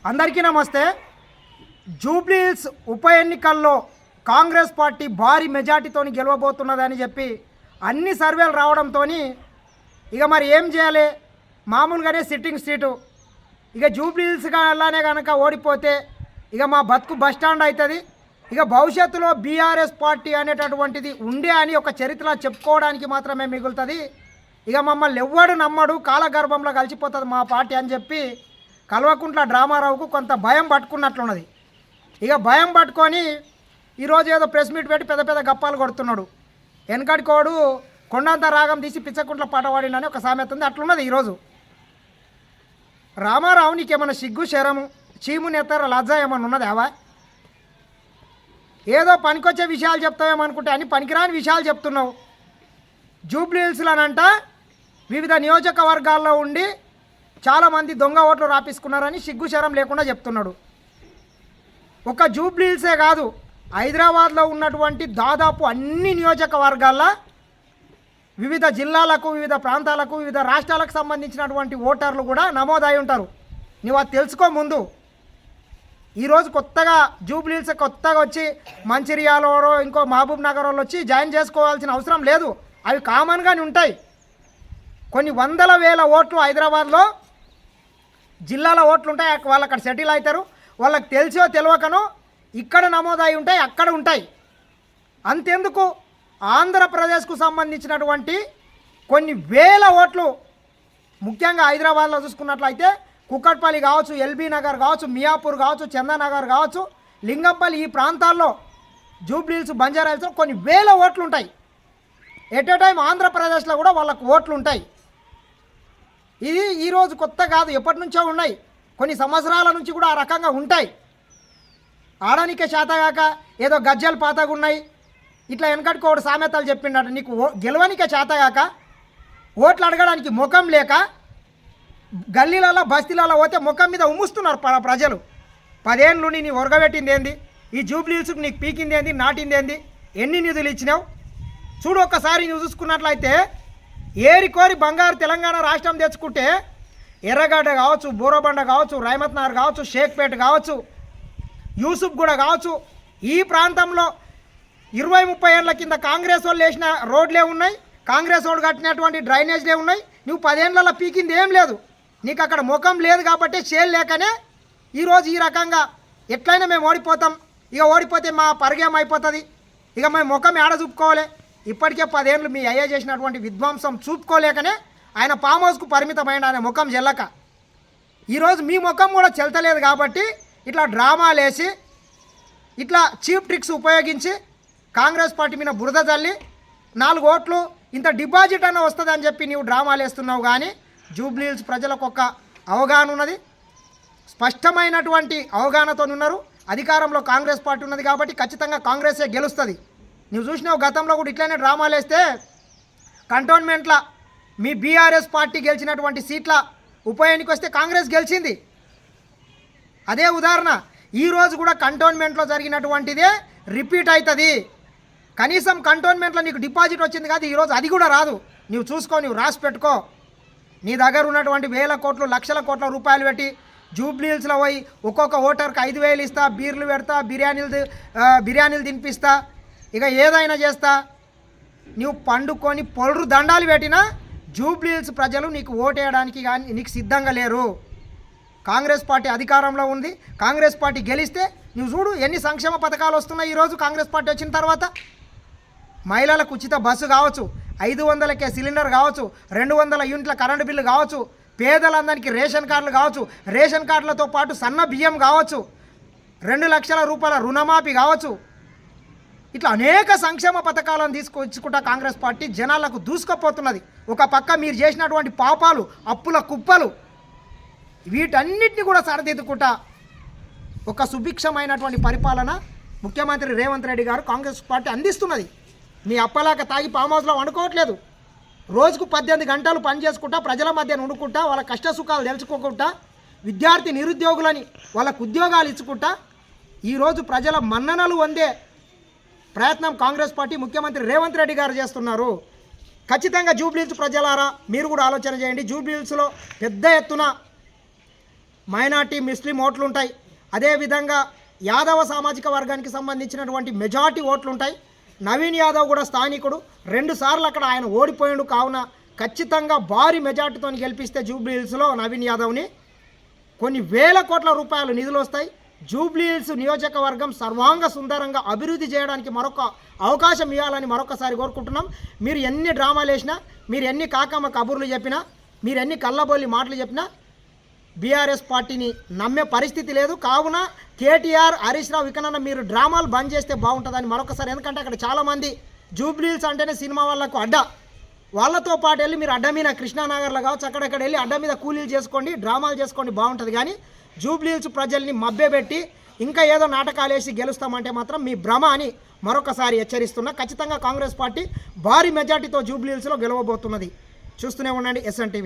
అందరికీ నమస్తే. జూబ్లీహిల్స్ ఉప ఎన్నికల్లో కాంగ్రెస్ పార్టీ భారీ మెజార్టీతో గెలవబోతున్నదని చెప్పి అన్ని సర్వేలు రావడంతో ఇక మరి ఏం చేయాలి, మామూలుగానే సిట్టింగ్ సీటు ఇక జూబ్లీహిల్స్ అలానే కనుక ఓడిపోతే ఇక మా బతుకు బస్టాండ్ అవుతుంది. ఇక భవిష్యత్తులో బీఆర్ఎస్ పార్టీ అనేటటువంటిది ఉండే అని ఒక చరిత్ర చెప్పుకోవడానికి మాత్రమే మిగులుతుంది. ఇక మమ్మల్ని ఎవ్వడు నమ్మడు, కాలగర్భంలో కలిసిపోతుంది మా పార్టీ అని చెప్పి కల్వకుంట్ల డ్రామారావుకు కొంత భయం పట్టుకున్నట్లున్నది. ఇక భయం పట్టుకొని ఈరోజు ఏదో ప్రెస్ మీట్ పెట్టి పెద్ద పెద్ద గప్పాలు కొడుతున్నాడు. వెనకడికోడు కొండంత రాగం తీసి పిచ్చకుంట్ల పాట పాడినని ఒక సామెత ఉంది, అట్లున్నది ఈరోజు. రామారావు నీకేమన్నా సిగ్గు శరము చీము నెత్తర లజ్జ ఏమన్నా ఉన్నది అవా? ఏదో పనికొచ్చే విషయాలు చెప్తావేమనుకుంటే అన్ని పనికిరాని విషయాలు చెప్తున్నావు. జూబ్లీహిల్స్లోనంట వివిధ నియోజకవర్గాల్లో ఉండి చాలామంది దొంగ ఓట్లు రాపించుకున్నారని సిగ్గుశరం లేకుండా చెప్తున్నాడు. ఒక జూబ్లీహిల్సే కాదు, హైదరాబాద్లో ఉన్నటువంటి దాదాపు అన్ని నియోజకవర్గాల్లో వివిధ జిల్లాలకు, వివిధ ప్రాంతాలకు, వివిధ రాష్ట్రాలకు సంబంధించినటువంటి ఓటర్లు కూడా నమోదై ఉంటారు. నువ్వు అది తెలుసుకో ముందు. ఈరోజు కొత్తగా జూబ్లీహిల్స్ కొత్తగా వచ్చి మంచిర్యాలలో ఇంకో మహబూబ్ నగర్ వాళ్ళు వచ్చి జాయిన్ చేసుకోవాల్సిన అవసరం లేదు. అవి కామన్గానే ఉంటాయి. కొన్ని వందల వేల ఓట్లు హైదరాబాద్లో జిల్లాల ఓట్లు ఉంటాయి, వాళ్ళు అక్కడ సెటిల్ అవుతారు. వాళ్ళకి తెలిసో తెలియకనో ఇక్కడ నమోదై ఉంటాయి, అక్కడ ఉంటాయి. అంతెందుకు, ఆంధ్రప్రదేశ్కు సంబంధించినటువంటి కొన్ని వేల ఓట్లు ముఖ్యంగా హైదరాబాద్లో చూసుకున్నట్లయితే కుక్కట్పల్లి కావచ్చు, ఎల్బీ నగర్ కావచ్చు, మియాపూర్ కావచ్చు, చందానగర్ కావచ్చు, లింగంపల్లి, ఈ ప్రాంతాల్లో జూబ్లీహిల్స్, బంజారాహిల్స్లో కొన్ని వేల ఓట్లు ఉంటాయి. ఎట్ ఏ టైం ఆంధ్రప్రదేశ్లో కూడా వాళ్ళకు ఓట్లు ఉంటాయి. ఇది ఈరోజు కొత్త కాదు, ఎప్పటి నుంచో ఉన్నాయి. కొన్ని సంవత్సరాల నుంచి కూడా ఆ రకంగా ఉంటాయి. ఆడనికే చేతగాక ఏదో గజ్జలు పాతగా ఉన్నాయి, ఇట్లా వెనకట్టుకోడు సామెతలు చెప్పిండట. నీకు గెలవనికే చేతగాక, ఓట్లు అడగడానికి ముఖం లేక గల్లీలలో బస్తీలలో పోతే ముఖం మీద ఉమ్ముస్తున్నారు ప్రజలు. 10 ఏళ్ళు నీ ఒరగబెట్టింది ఏంది, ఈ జూబ్లీహిల్స్కి నీకు పీకింది ఏంది, నాటింది ఏంది, ఎన్ని నిధులు ఇచ్చినావు చూడు. ఒక్కసారి నువ్వు చూసుకున్నట్లయితే ఏరికోరి బంగారు తెలంగాణ రాష్ట్రం తెచ్చుకుంటే ఎర్రగడ్డ కావచ్చు, బోరబండ కావచ్చు, రైమత్ నగర్ కావచ్చు, షేక్పేట కావచ్చు, యూసుఫ్ కూడా కావచ్చు, ఈ ప్రాంతంలో 20-30 ఏళ్ళ కింద కాంగ్రెస్ వాళ్ళు వేసిన రోడ్లే ఉన్నాయి, కాంగ్రెస్ వాళ్ళు కట్టినటువంటి డ్రైనేజ్లే ఉన్నాయి. నువ్వు 10 ఏళ్ళలో పీకింది ఏం లేదు. నీకు అక్కడ ముఖం లేదు కాబట్టి చేలు లేకనే ఈరోజు ఈ రకంగా ఎట్లయినా మేము ఓడిపోతాం, ఇక ఓడిపోతే మా పరిగేం అయిపోతుంది, ఇక మేము ముఖం ఏడ చూపుకోవాలి. ఇప్పటికే 10 ఏళ్ళు మీ అయ్యే చేసినటువంటి విధ్వంసం చూపుకోలేకనే ఆయన ఫామ్ హౌస్కు పరిమితమైన ఆయన ముఖం చెల్లక ఈరోజు మీ ముఖం కూడా చెల్తలేదు. కాబట్టి ఇట్లా డ్రామాలు వేసి, ఇట్లా చీప్ ట్రిక్స్ ఉపయోగించి కాంగ్రెస్ పార్టీ మీద బురద జల్లి 4 ఓట్లు ఇంత డిపాజిట్ అన్న వస్తుందని చెప్పి నీవు డ్రామాలు వేస్తున్నావు. కానీ జూబ్లీహిల్స్ ప్రజలకు ఒక అవగాహన ఉన్నది, స్పష్టమైనటువంటి అవగాహనతో ఉన్నారు. అధికారంలో కాంగ్రెస్ పార్టీ ఉన్నది కాబట్టి ఖచ్చితంగా కాంగ్రెసే గెలుస్తుంది. నువ్వు చూసినావు గతంలో కూడా ఇట్లానే డ్రామాలు వేస్తే కంటోన్మెంట్ల మీ బీఆర్ఎస్ పార్టీ గెలిచినటువంటి సీట్ల ఉప ఎన్నిక వస్తే కాంగ్రెస్ గెలిచింది. అదే ఉదాహరణ ఈరోజు కూడా కంటోన్మెంట్లో జరిగినటువంటిదే రిపీట్ అవుతుంది. కనీసం కంటోన్మెంట్లో నీకు డిపాజిట్ వచ్చింది కాదు, ఈరోజు అది కూడా రాదు. నువ్వు చూసుకో, నువ్వు రాసి పెట్టుకో. నీ దగ్గర ఉన్నటువంటి వేల కోట్లు, లక్షల కోట్ల రూపాయలు పెట్టి జూబ్లీహిల్స్లో పోయి ఒక్కొక్క ఓటర్కి 5,000 ఇస్తా, బీర్లు పెడతా, బిర్యానీలు తినిపిస్తా, ఇక ఏదైనా చేస్తా, నువ్వు పండుకొని పొల్లు దండాలు పెట్టినా జూబ్లీహిల్స్ ప్రజలు నీకు ఓటేయడానికి కానీ నీకు సిద్ధంగా లేరు. కాంగ్రెస్ పార్టీ అధికారంలో ఉంది. కాంగ్రెస్ పార్టీ గెలిస్తే నువ్వు చూడు ఎన్ని సంక్షేమ పథకాలు వస్తున్నాయి. ఈరోజు కాంగ్రెస్ పార్టీ వచ్చిన తర్వాత మహిళలకు ఉచిత బస్సు కావచ్చు, 500కే సిలిండర్ కావచ్చు, 200 యూనిట్ల కరెంటు బిల్లు కావచ్చు, పేదలందరికీ రేషన్ కార్డులు కావచ్చు, రేషన్ కార్డులతో పాటు సన్న బియ్యం కావచ్చు, 2 లక్షల రూపాయల రుణమాఫీ కావచ్చు, ఇట్లా అనేక సంక్షేమ పథకాలను తీసుకొచ్చుకుంటా కాంగ్రెస్ పార్టీ జనాలకు దూసుకుపోతున్నది. ఒక పక్క మీరు చేసినటువంటి పాపాలు, అప్పుల కుప్పలు, వీటన్నిటిని కూడా సరిదిద్దుకుంటా ఒక సుభిక్షమైనటువంటి పరిపాలన ముఖ్యమంత్రి రేవంత్ రెడ్డి గారు కాంగ్రెస్ పార్టీ అందిస్తున్నది. మీ అప్పలాక తాగి ఫామ్ హౌస్లో వండుకోవట్లేదు. రోజుకు 18 గంటలు పనిచేసుకుంటా, ప్రజల మధ్య వండుకుంటా, వాళ్ళ కష్ట సుఖాలు తెలుసుకోకుండా, విద్యార్థి నిరుద్యోగులని వాళ్ళకు ఉద్యోగాలు ఇచ్చుకుంటా ఈరోజు ప్రజల మన్ననలు పొందే ప్రయత్నం కాంగ్రెస్ పార్టీ ముఖ్యమంత్రి రేవంత్ రెడ్డి గారు చేస్తున్నారు. ఖచ్చితంగా జూబ్లీహిల్స్ ప్రజలారా మీరు కూడా ఆలోచన చేయండి. జూబ్లీహిల్స్లో పెద్ద ఎత్తున మైనార్టీ ముస్లిం ఓట్లు ఉంటాయి, అదేవిధంగా యాదవ సామాజిక వర్గానికి సంబంధించినటువంటి మెజార్టీ ఓట్లు ఉంటాయి. నవీన్ యాదవ్ కూడా స్థానికుడు, 2 సార్లు అక్కడ ఆయన ఓడిపోయాడు. కావున ఖచ్చితంగా భారీ మెజార్టీతో గెలిపిస్తే జూబ్లీ హిల్స్లో నవీన్ యాదవ్ని కొన్ని వేల కోట్ల రూపాయలు నిధులు వస్తాయి. జూబ్లీ హిల్స్ నియోజకవర్గం సర్వాంగ సుందరంగా అభివృద్ధి చేయడానికి మరొక అవకాశం ఇవ్వాలని మరొకసారి కోరుకుంటున్నాం. మీరు ఎన్ని డ్రామాలు వేసినా, మీరు ఎన్ని కాకమ్మ కబుర్లు చెప్పినా, మీరు ఎన్ని కళ్ళబొల్లి మాటలు చెప్పినా బీఆర్ఎస్ పార్టీని నమ్మే పరిస్థితి లేదు. కావున కేటీఆర్, హరీష్ రావు ఇకనన్నా మీరు డ్రామాలు బంద్ చేస్తే బాగుంటుందని మరొకసారి, ఎందుకంటే అక్కడ చాలామంది జూబ్లీ హిల్స్ అంటేనే సినిమా వాళ్ళకు అడ్డా, వాళ్ళతో పాటు వెళ్ళి మీరు అడ్డ మీద కృష్ణానగర్లో కావచ్చు అక్కడక్కడ వెళ్ళి అడ్డ మీద కూలీలు చేసుకోండి, డ్రామాలు చేసుకోండి, బాగుంటుంది. కానీ జూబ్లీ హిల్స్ ప్రజల్ని మభ్యపెట్టి ఇంకా ఏదో నాటకాలు వేసి గెలుస్తామంటే మాత్రం మీ భ్రమ అని మరొకసారి హెచ్చరిస్తున్నా. ఖచ్చితంగా కాంగ్రెస్ పార్టీ భారీ మెజార్టీతో జూబ్లీ హిల్స్లో గెలవబోతున్నది. చూస్తూనే ఉండండి SN TV.